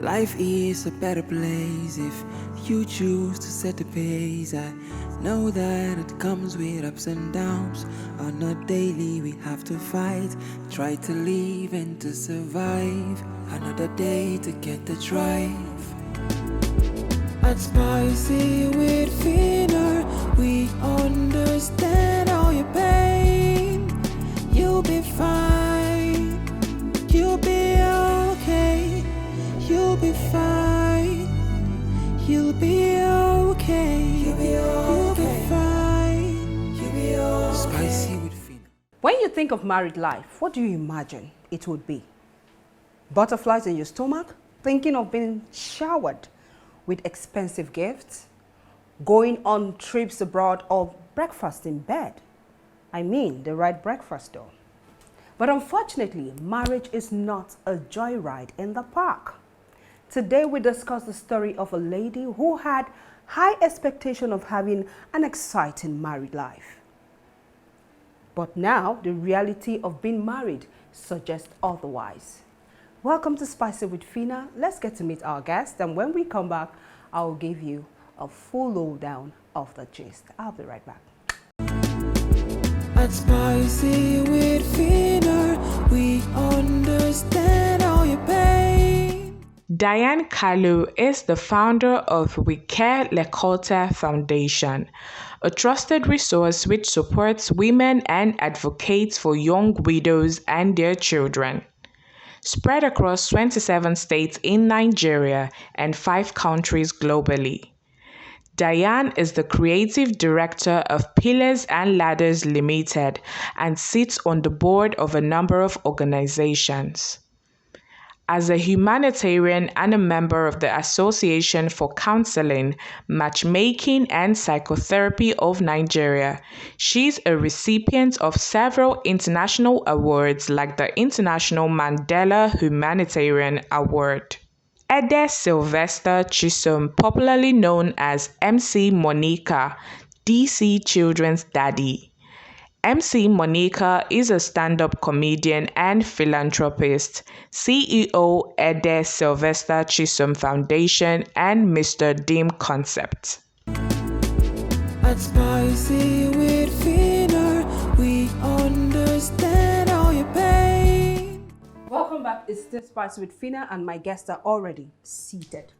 Life is a better place if you choose to set the pace. I know that it comes with ups and downs. On a daily we have to fight, try to live and to survive. Another day to get the drive. At Spicy with Phina, we understand all your pain. You'll be fine, you'll be okay. You'll be fine. You'll be okay. You'll be fine. You'll be okay. Spicy with Phina. When you think of married life, what do you imagine it would be? Butterflies in your stomach? Thinking of being showered with expensive gifts? Going on trips abroad or breakfast in bed? I mean, the right breakfast though. But unfortunately, marriage is not a joyride in the park. Today we discuss the story of a lady who had high expectation of having an exciting married life. But now the reality of being married suggests otherwise. Welcome to Spicy with Phina. Let's get to meet our guest, and when we come back, I'll give you a full lowdown of the gist. I'll be right back. At Spicy with Phina, we understand all your pain. Diane Kalu is the founder of We Care Lekolta Foundation, a trusted resource which supports women and advocates for young widows and their children. Spread across 27 states in Nigeria and 5 countries globally. Diane is the creative director of Pillars and Ladders Limited and sits on the board of a number of organizations. As a humanitarian and a member of the Association for Counseling, Matchmaking and Psychotherapy of Nigeria, she's a recipient of several international awards like the International Mandela Humanitarian Award. Ede Sylvester Chisom, popularly known as MC Monica, DC Children's Daddy. MC Monica is a stand-up comedian and philanthropist, CEO Ede Sylvester Chisom Foundation and Mr. Dim Concept. At Spicy with Phina, we understand all your pain. Welcome back. It's still Spicy with Phina, and my guests are already seated.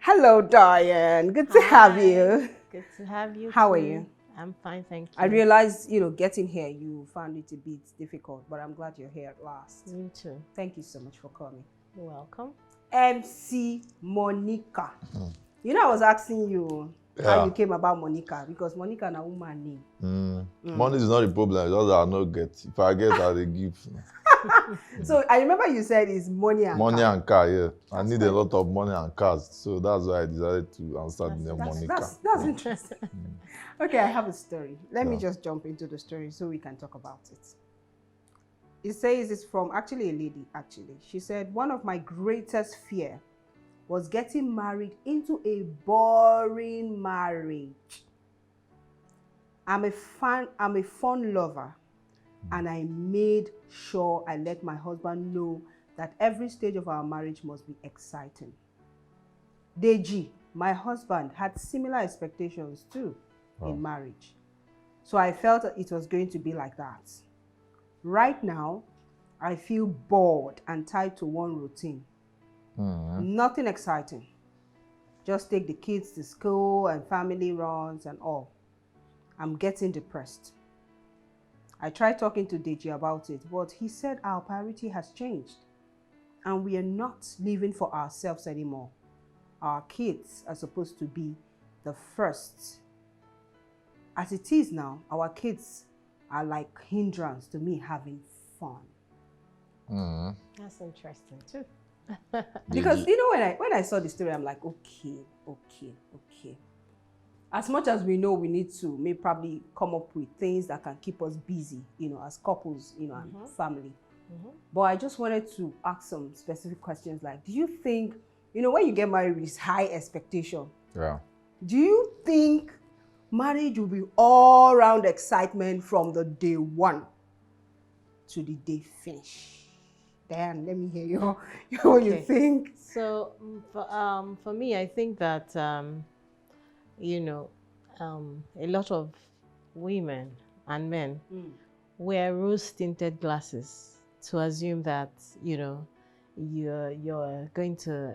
Hello, Diane. Good to have you. Good to have you. How too. are you? I'm fine, thank you. I realized, getting here, you found it a bit difficult, but I'm glad you're here at last. Me too. Thank you so much for coming. You're welcome. MC Monica. I was asking you how you came about Monica, because Monica is a woman name. Money is not a problem, it's just that I no get. If I get, I dey give. So I remember you said it's money and Money car. and car, yeah. I need a lot of money and cars, so that's why I decided to answer the name Monica. That's interesting. Okay, I have a story. Let me just jump into the story so we can talk about it. It says it's from actually a lady, actually. She said, one of my greatest fear was getting married into a boring marriage. I'm a fun lover, and I made sure I let my husband know that every stage of our marriage must be exciting. Deji, my husband, had similar expectations too in marriage. So I felt that it was going to be like that. Right now, I feel bored and tied to one routine. Nothing exciting. Just take the kids to school and family runs and all. I'm getting depressed. I tried talking to Deji about it, but he said our priority has changed and we are not living for ourselves anymore. Our kids are supposed to be the first. As it is now, our kids are like hindrance to me having fun. That's interesting too. Because when I saw the story, I'm like, okay. As much as we know we need to maybe probably come up with things that can keep us busy, as couples, and family. But I just wanted to ask some specific questions like, do you think, when you get married with this high expectation, do you think marriage will be all round excitement from the day one to the day finish? Diane, let me hear what you think. So for me, I think that you know, a lot of women and men wear rose-tinted glasses to assume that you're going to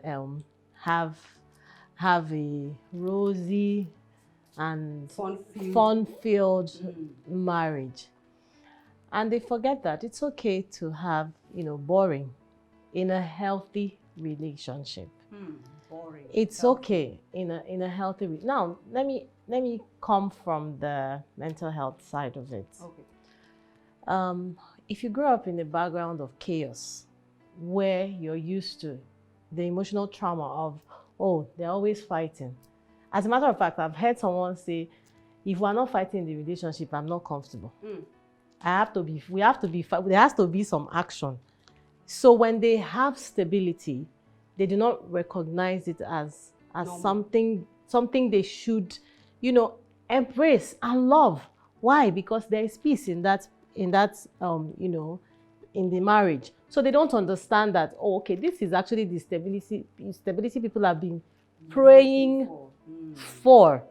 have a rosy and fun-filled marriage, and they forget that it's okay to have boring in a healthy relationship. Boring. It's okay in a healthy now. Let me come from the mental health side of it. Okay. If you grow up in a background of chaos where you're used to the emotional trauma of, oh, they're always fighting. As a matter of fact, I've heard someone say, if we're not fighting in the relationship, I'm not comfortable. There has to be some action. So when they have stability, they do not recognize it as something they should, embrace and love. Why? Because there is peace in that in the marriage. So they don't understand that, oh, okay, this is actually the stability people have been praying for.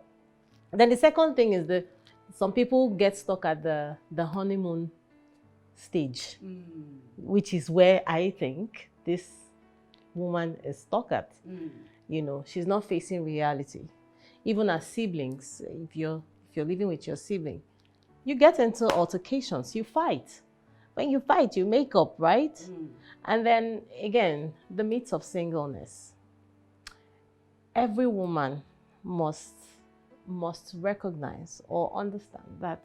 Then the second thing is that some people get stuck at the honeymoon stage, which is where I think this woman is stuck at. She's not facing reality. Even as siblings, if you're living with your sibling, you get into altercations, you fight. When you fight, you make up, right? And then again, the myths of singleness. Every woman must recognize or understand that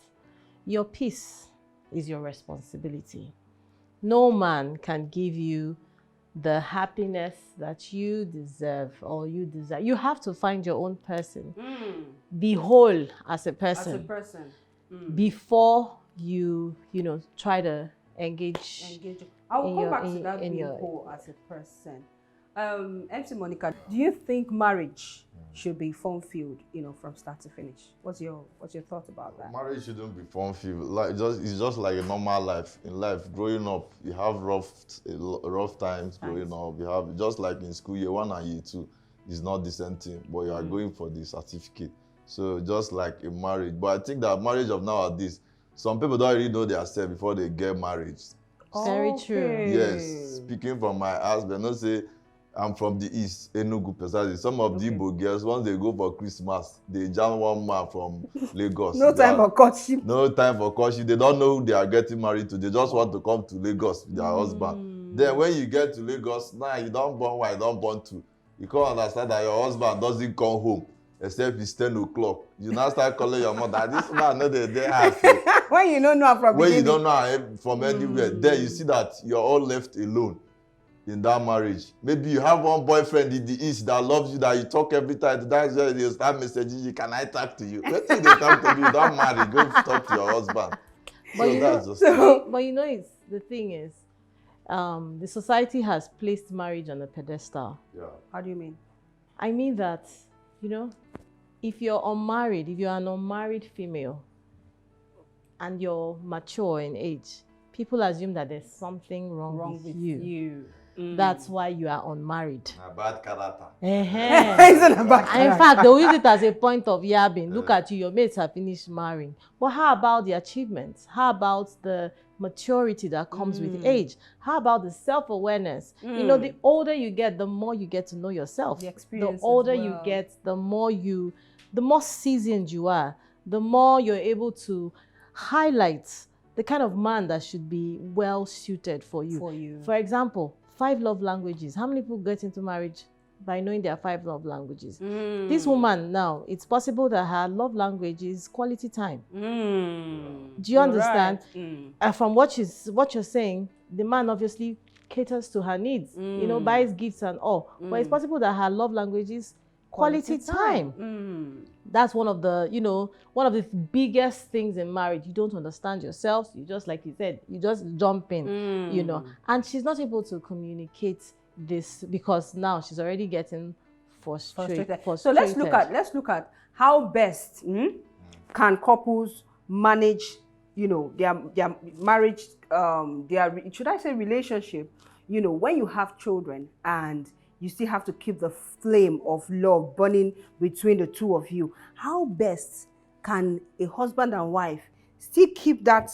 your peace is your responsibility. No man can give you the happiness that you deserve or you desire. You have to find your own person. Be whole as a person. Before you try to engage. I'll come back to that being whole as a person. MC Monica, do you think marriage should be fun-filled, from start to finish? What's your thought about that? Marriage shouldn't be fun-filled. It's just like a normal life. In life, growing up, you have rough times growing up. You have, just like in school, year 1 and year 2 is not the same thing, but you are going for the certificate. So just like a marriage. But I think that marriage of nowadays, some people don't really know themselves before they get married. Very true. Yes, speaking from my husband, not say I'm from the east, Enugu precisely. Some of the Igbo girls, once they go for Christmas, they jam one man from Lagos. No time for courtship. No time for courtship. They don't know who they are getting married to. They just want to come to Lagos with their husband. Then when you get to Lagos, now you don't born one, you don't born two. You can't understand that your husband doesn't come home except it's 10 o'clock. You now start calling your mother. This man know they have. When you don't know from when you don't know from anywhere, then you see that you're all left alone in that marriage. Maybe you have one boyfriend in the east that loves you, that you talk every time. That's why they start messaging you, can I talk to you? Let's say they talk to you, don't marry, go talk to your husband. It's the thing is, the society has placed marriage on a pedestal. Yeah. How do you mean? I mean that, if you're unmarried, if you're an unmarried female and you're mature in age, people assume that there's something wrong with you. That's why you are unmarried. A bad character. Isn't a bad character. In fact, they will use it as a point of yabbing. Look at you, your mates have finished marrying. But how about the achievements? How about the maturity that comes with age? How about the self-awareness? The older you get, the more you get to know yourself. The older you get, the more seasoned you are, the more you're able to highlight the kind of man that should be well suited for you. For example, 5 love languages. How many people get into marriage by knowing their 5 love languages? This woman now, it's possible that her love language is quality time. Do you understand? Right. From what you're saying, the man obviously caters to her needs, buys gifts and all. But it's possible that her love language is quality time. That's one of the biggest things in marriage. You don't understand yourself. You just, like you said, you just jump in, and she's not able to communicate this because now she's already getting frustrated. So let's look at how best can couples manage, their marriage, should I say relationship, you know, when you have children and you still have to keep the flame of love burning between the two of you, how best can a husband and wife still keep that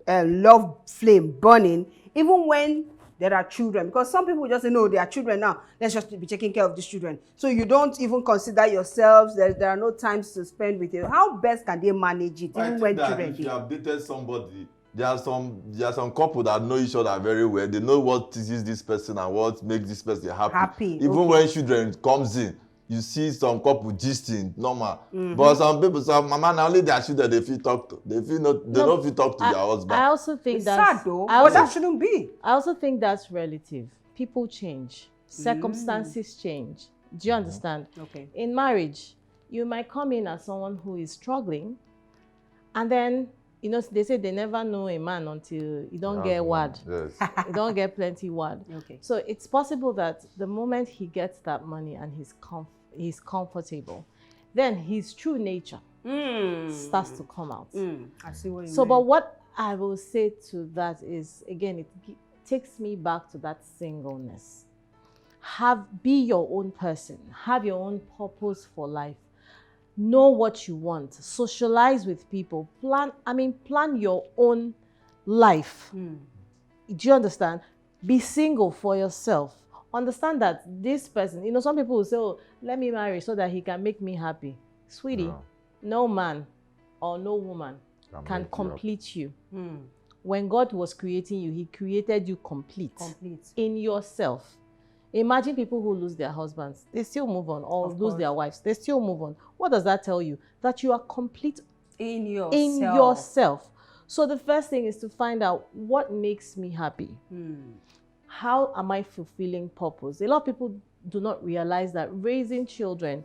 love flame burning even when there are children? Because some people just say, no, there are children now, let's just be taking care of these children. So you don't even consider yourselves, there are no times to spend with you. How best can they manage it even when children? If you have dated somebody, there are some couple that know each other very well. They know what teases this person and what makes this person happy. Even when children comes in, you see some couple gisting normal. But some people, some mama, now only their children they feel talk to. They don't feel talk to their husband. I also think it's that's sad though, but that shouldn't be. I also think that's relative. People change, circumstances change. Do you understand? Okay. In marriage, you might come in as someone who is struggling, and then, you know, they say they never know a man until you don't get word. Yes. You don't get plenty word. Okay. So it's possible that the moment he gets that money and he's comfortable, then his true nature starts to come out. I see what you mean. So, but what I will say to that is, again, it takes me back to that singleness. Be your own person. Have your own purpose for life. Know what you want. Socialize with people. Plan your own life. Do you understand? Be single for yourself. Understand that this person, you know, some people will say, oh, let me marry so that he can make me happy. Sweetie, no man or no woman can complete you. When God was creating you, he created you complete. In yourself. Imagine people who lose their husbands. They still move on, or lose their wives. They still move on. What does that tell you? That you are complete in yourself. In yourself. So the first thing is to find out what makes me happy. How am I fulfilling purpose? A lot of people do not realize that raising children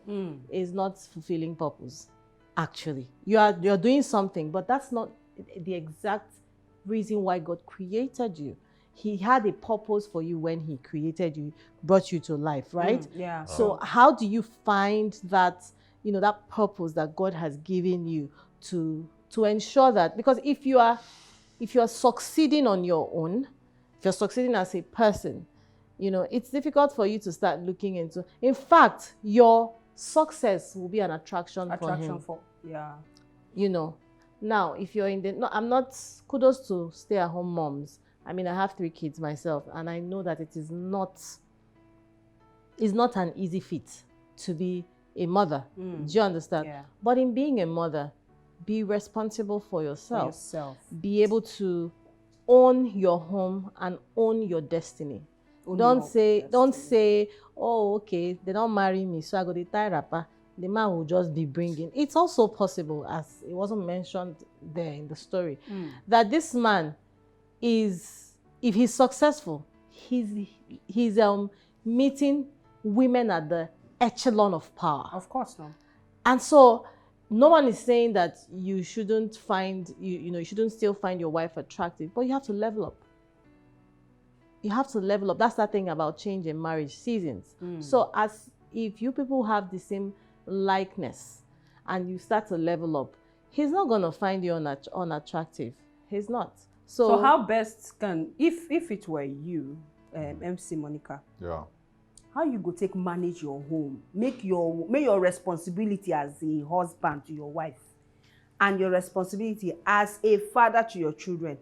is not fulfilling purpose. Actually, you're doing something, but that's not the exact reason why God created you. He had a purpose for you when he created you, brought you to life, right? Yeah. So how do you find that, you know, that purpose that God has given you to ensure that? Because if you are succeeding on your own, if you're succeeding as a person, you know, it's difficult for you to start looking into. In fact, your success will be an attraction for him. Yeah. You know, now if you're in the, no, I'm not, kudos to stay-at-home moms. I mean, I have 3 kids myself, and I know that it's not an easy feat to be a mother. Do you understand? Yeah. But in being a mother, be responsible for yourself. Be able to own your home and own your destiny. Don't say, oh, okay, they don't marry me, so I go to tie wrapper. The man will just be bringing. It's also possible, as it wasn't mentioned there in the story, that this man is, if he's successful, he's meeting women at the echelon of power. Of course, no. And so no one is saying that you shouldn't you shouldn't still find your wife attractive, but you have to level up. You have to level up. That's the thing about change in marriage seasons. So as if you people have the same likeness and you start to level up, he's not going to find you unattractive. He's not. So how best can, if it were you, MC Monica, how you go take manage your home, make your responsibility as a husband to your wife and your responsibility as a father to your children,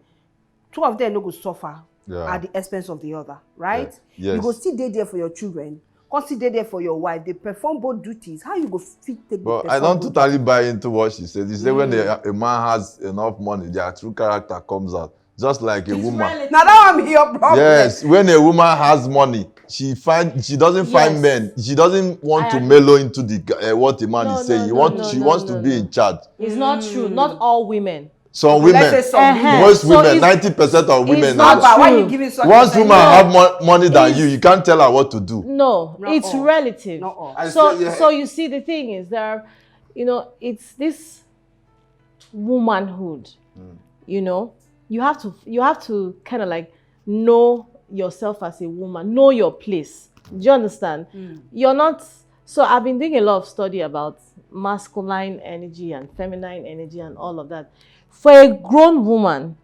2 of them no go suffer at the expense of the other, right? Yes. You go still there for your children, consider there for your wife. They perform both duties. How you go fit take? But I don't totally buy into what she said. She said when a man has enough money, their true character comes out. Just like a woman. Now that one be your problem. Yes, when a woman has money, she doesn't find men. She doesn't want to mellow into the what a man is saying. She wants to be in charge. It's not true. Not all women. Some women, most women, 90% of women. Why you giving such? Once women have money than you can't tell her what to do. No, it's relative. So you see, the thing is, it's this womanhood. You know, you have to kind of like know yourself as a woman, know your place. Do you understand? You're not. So I've been doing a lot of study about masculine energy and feminine energy and all of that. For a grown woman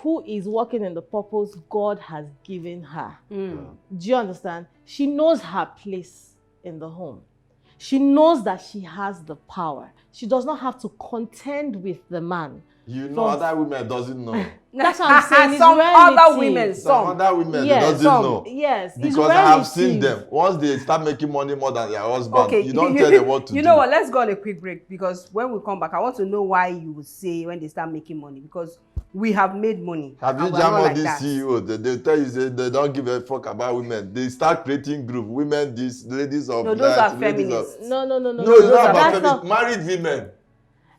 who is working in the purpose God has given her. Mm. Do you understand? She knows her place in the home. She knows that she has the power. She does not have to contend with the man. You know, other women doesn't know. That's what I'm saying. It's Some other relative. women, Some other women, Yes, they doesn't some. know. Yes, it's Because I have seen relative. them. Once they start making money more than their husband, Okay, you don't tell them what to do. You know what? Let's go on a quick break, because when we come back, I want to know why you would say when they start making money, because we have made money. Have you and we're jammed not all like these that. CEOs? They tell you say they don't give a fuck about women. They start creating group. Women, these ladies of No, those are ladies feminists. No. No, it's those not are about that's feminist. not, Married women.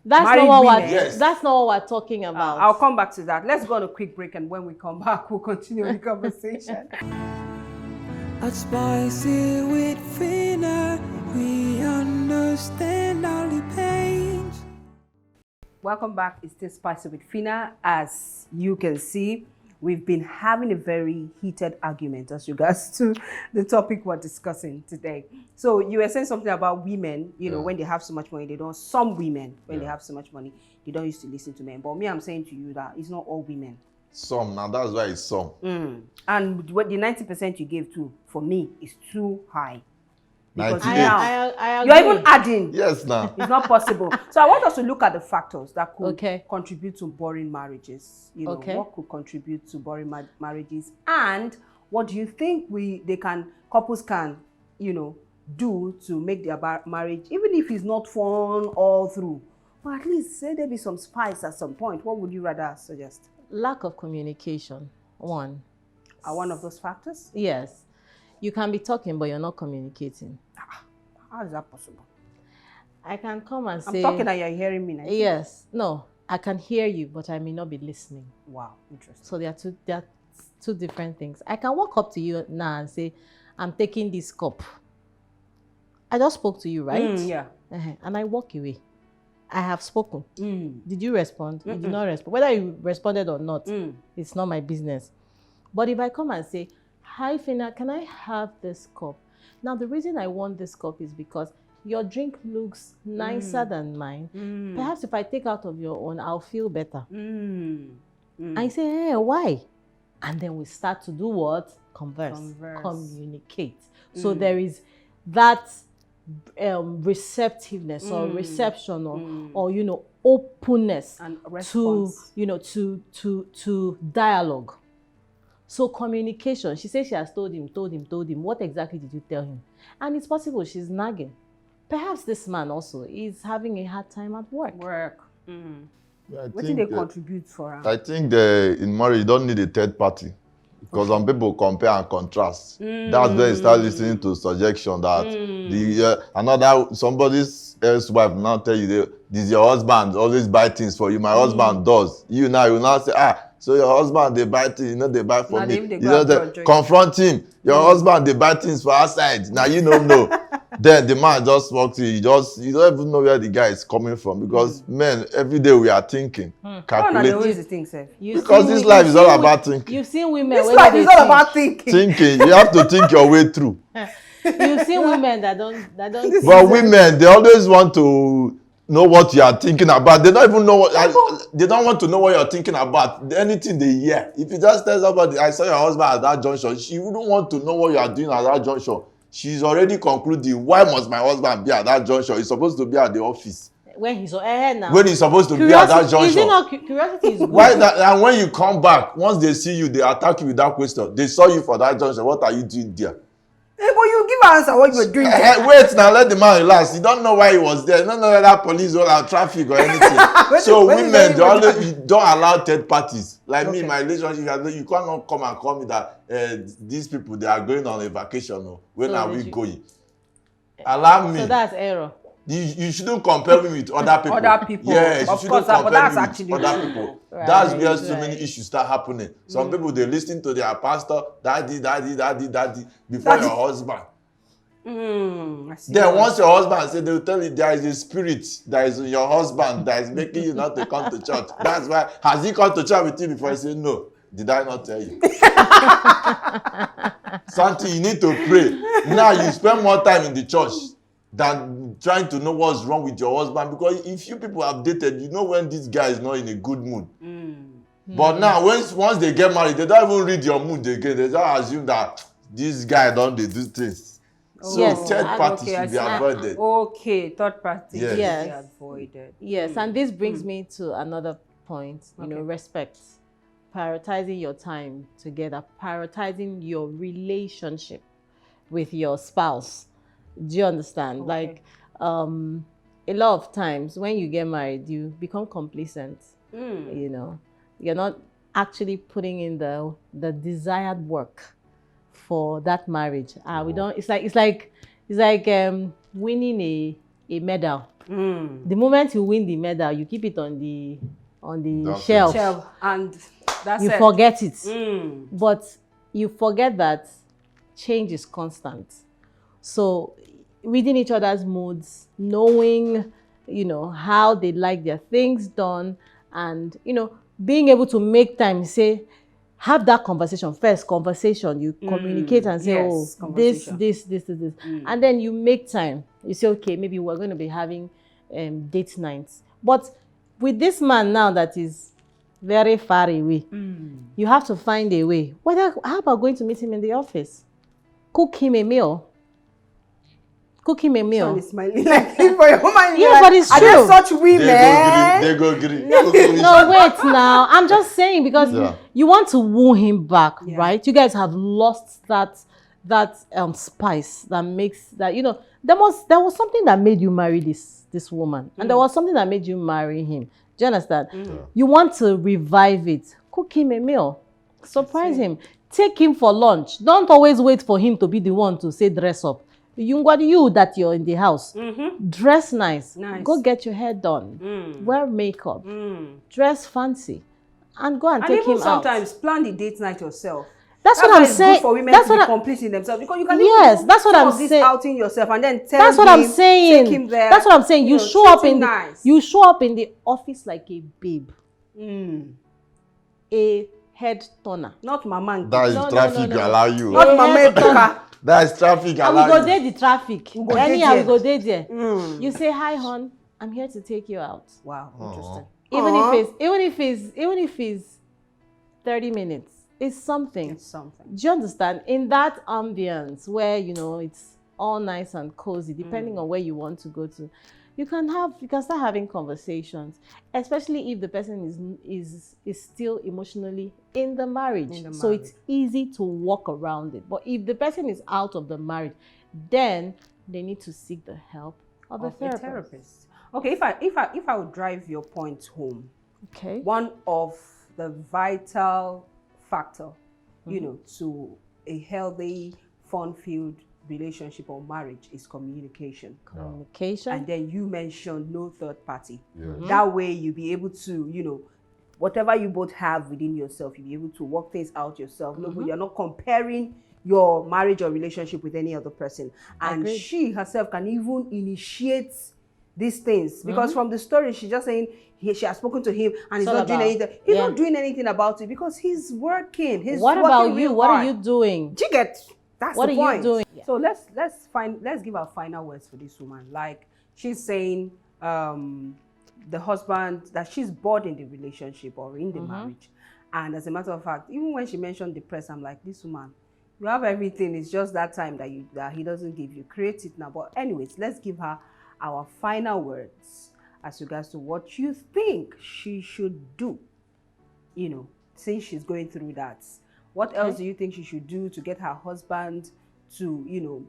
that's Married not what women. we're, Yes. that's not what we're talking about. I'll come back to that. Let's go on a quick break, and when we come back, we'll continue the conversation. At Spicy with Phina, we understand all the pains. Welcome back. It's still Spicy with Phina. As you can see, we've been having a very heated argument as regards to the topic we're discussing today. So you were saying something about women, you know, when they have so much money, they don't, some women, when they have so much money, they don't used to listen to men. But me, I'm saying to you that it's not all women. Some, now that's why it's some. And what the 90% you gave to, for me, is too high. Because 98. now, I you're agree. even adding. Yes, now. It's not possible. So I want us to look at the factors that could Okay. contribute to boring marriages. You know, Okay. what could contribute to boring marriages, and what do you think couples can, you know, do to make their marriage, even if it's not fun all through, but at least say there be some spice at some point. What would you rather suggest? Lack of communication, one. Are one of those factors? Yes. You can be talking, but you're not communicating. How is that possible? I can come and I'm say... talking and you're hearing me now. Yes. No, I can hear you, but I may not be listening. Wow, interesting. So there are two different things. I can walk up to you now and say, I'm taking this cup. I just spoke to you, right? Yeah. And I walk away. I have spoken. Did you respond? You did not respond. Whether you responded or not, it's not my business. But if I come and say, hi, Phina, can I have this cup? Now, the reason I want this cup is because your drink looks nicer than mine. Perhaps if I take out of your own, I'll feel better. I say, hey, why? And then we start to do what? Converse. Communicate. So there is that receptiveness or reception or you know, openness And to, response. you know, to dialogue. So communication. She says she has told him. What exactly did you tell him? And it's possible she's nagging. Perhaps this man also is having a hard time at work. What do they contribute for her? I think in marriage, you don't need a third party. Because some people compare and contrast. That's where you start listening to suggestion that somebody's else wife now tell you, this your husband always buy things for you. My husband does. You will now say, so your husband, they buy things, they buy for Now me. they Confront him. Your husband, they buy things for outside. Now you don't know. Then the man just walks in. You don't even know where the guy is coming from. Because men, every day we are thinking, calculating. Because this life is all about thinking. You've seen women. This life is all about thinking. Thinking. You have to think your way through. You've seen women that don't. But women, they always want to know what you are thinking about. They don't even know they don't want to know what you're thinking about. Anything they hear. If you just tell somebody, I saw your husband at that junction, she wouldn't want to know what you are doing at that junction. She's already concluded, why must my husband be at that junction? He's supposed to be at the office. When he's now. When he's supposed to be at that junction. Is it not curiosity is good? Why that? And when you come back, once they see you, they attack you with that question. They saw you for that junction. What are you doing there? Hey, but you give an answer what you were doing there. Wait now, let the man relax. You don't know why he was there. You don't know whether police or traffic or anything. So women, they always don't allow third parties. Like me, my relationship, you cannot come and call me that these people, they are going on a vacation. When are we going? Allow me. So that's error. You shouldn't compare me with other people. Other people. Yes, Of you shouldn't course, but compare that's me actually with other true. people. Right, That's where so right. many issues start happening. Some people, they listen to their pastor, daddy, before Daddy. your husband. I see. Then once your husband say, they will tell you there is a spirit that is in your husband that is making you not to come to church. That's why, has he come to church with you before? I say, no. Did I not tell you? Something you need to pray. Now you spend more time in the church than trying to know what's wrong with your husband, because if you people have dated, you know when this guy is not in a good mood. But now, once they get married, they don't even read your mood again. They just assume that this guy don't they do things. So Yes, third party okay, should be avoided. Okay, third party Yes. should be Yes. avoided. Yes, and this brings me to another point, you know, Okay. respect. Prioritizing your time together, prioritizing your relationship with your spouse. Do you understand? Okay. Like, a lot of times when you get married, you become complacent. You know, you're not actually putting in the desired work for that marriage. We don't. It's like winning a medal. The moment you win the medal, you keep it on the That's shelf. Shelf, and that's You it. forget it. But you forget that change is constant. So reading each other's moods, knowing, you know, how they like their things done, and, you know, being able to make time, say, have that conversation. First conversation, you communicate and say, yes, oh, this. conversation. And then you make time. You say, okay, maybe we're going to be having date nights. But with this man now that is very far away, you have to find a way. How about going to meet him in the office? Cook him a meal. Son is smiling like for your woman. Yeah, but it's Are true. there such women? They go agree. No, wait now. I'm just saying because you want to woo him back, right? You guys have lost that spice that makes that, you know, there was something that made you marry this woman, and there was something that made you marry him. Do you understand? You want to revive it. Cook him a meal. Surprise him. Take him for lunch. Don't always wait for him to be the one to say dress up. You that you're in the house. Dress nice. Go get your hair done. Wear makeup. Dress fancy. And go and take him out. And even sometimes plan the date night yourself. That's what I'm saying. Good for women to be completing themselves, because you can even that's what I'm saying. Outing yourself and then tell that's what I'm saying. Take him there. That's what I'm saying. You show up in you show up in the office like a babe. A head turner. Not mama. That is traffic allow you. Not mama. That is traffic and allow we go you. there the traffic. Anyhow, we go there. You say, hi, hon. I'm here to take you out. Wow, interesting. Even if it's 30 minutes, it's something. It's something. Do you understand? In that ambience where, you know, it's all nice and cozy, depending on where you want to go to, you can start having conversations, especially if the person is still emotionally in the marriage. So it's easy to walk around it. But if the person is out of the marriage, then they need to seek the help of a therapist. Okay, if I would drive your point home, okay, one of the vital factor, you know, to a healthy, fun-filled relationship or marriage is communication. And then you mentioned no third party. That way you'll be able to, you know, whatever you both have within yourself, you'll be able to work things out yourself. You're not comparing your marriage or relationship with any other person. And she herself can even initiate these things, because from the story she's just saying she has spoken to him and he's not doing anything. He's not doing anything about it because he's working. What about you? What are you doing? Do you get? That's what the are point. you doing? So let's give our final words for this woman. Like she's saying, the husband, that she's bored in the relationship or in the marriage, and as a matter of fact, even when she mentioned the press, I'm like, this woman, you have everything. It's just that time that he doesn't give you. Create it now. But anyways, let's give her our final words as regards to what you think she should do. You know, since she's going through that. What else do you think she should do to get her husband to, you know,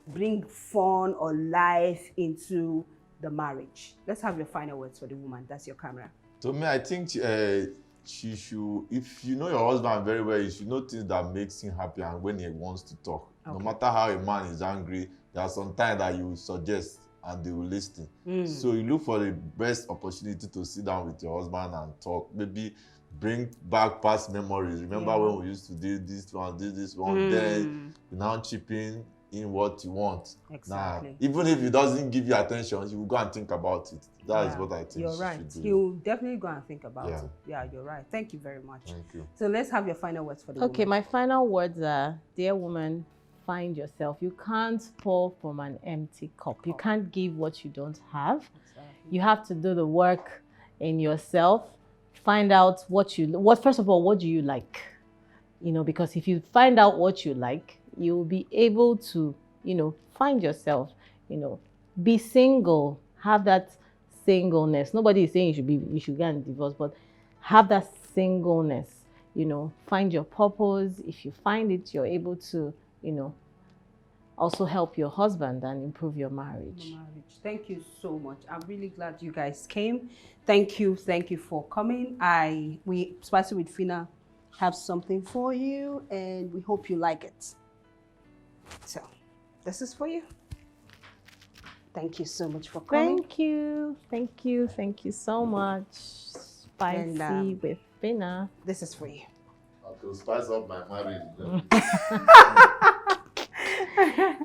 bring fun or life into the marriage? Let's have your final words for the woman. That's your camera. To me, I think she should, if you know your husband very well, you should know things that makes him happy and when he wants to talk. No matter how a man is angry, there are some times that you suggest and they will listen. So you look for the best opportunity to sit down with your husband and talk. Maybe bring back past memories. Remember when we used to do this one, then you now chip in what you want. Exactly. Now, even if he doesn't give you attention, you will go and think about it. That is what I think. You're right. He'll definitely go and think about it. Yeah, you're right. Thank you very much. Thank you. So let's have your final words for the Okay, woman. my final words are, dear woman, find yourself. You can't pour from an empty cup. You can't give what you don't have. You have to do the work in yourself. find out first of all, what do you like? Because if you find out what you like, you'll be able to, find yourself, be single, have that singleness. Nobody is saying you should get a divorce, but have that singleness, find your purpose. If you find it, you're able to, also help your husband and improve your marriage. Thank you so much. I'm really glad you guys came. Thank you for coming. We Spicy with Phina have something for you, and we hope you like it. So, this is for you. Thank you so much for coming. Thank you so much. Spicy with Phina. This is for you. To spice up my marriage.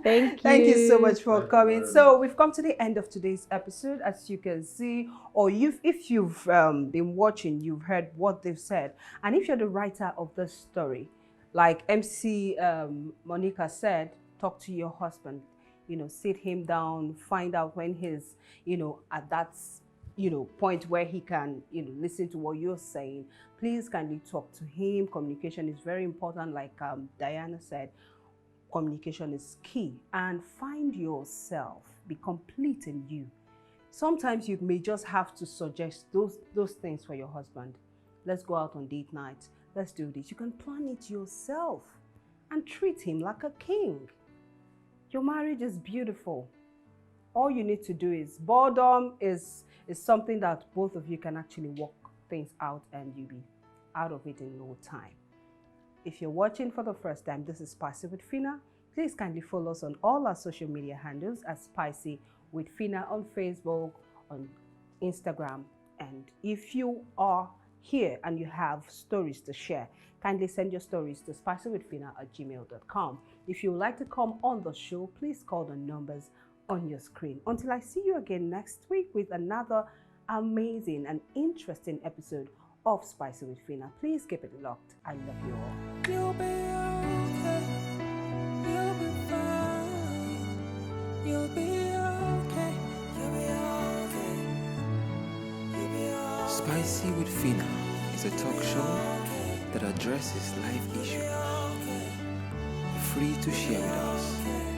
Thank you so much for coming. So we've come to the end of today's episode. As you can see, or if you've been watching, you've heard what they've said. And if you're the writer of the story, like MC Monica said, talk to your husband. Sit him down, find out when he's, at that, point where he can, listen to what you're saying. Please kindly talk to him. Communication is very important. Like Diana said, communication is key. And find yourself. Be complete in you. Sometimes you may just have to suggest those things for your husband. Let's go out on date night. Let's do this. You can plan it yourself and treat him like a king. Your marriage is beautiful. All you need to do is, boredom is something that both of you can actually work things out, and you'll be out of it in no time. If you're watching for the first time, this is Spicy with Phina. Please kindly follow us on all our social media handles as Spicy with Phina on Facebook, on Instagram. And if you are here and you have stories to share, kindly send your stories to spicywithphina@gmail.com. If you would like to come on the show, please call the numbers on your screen. Until I see you again next week with another amazing and interesting episode of Spicy with Phina, please keep it locked. I love you all. You'll be okay. You'll be fine. You'll be okay. You'll be okay. You'll be okay. Spicy with Phina is a talk show that addresses life issues. Free to share with us.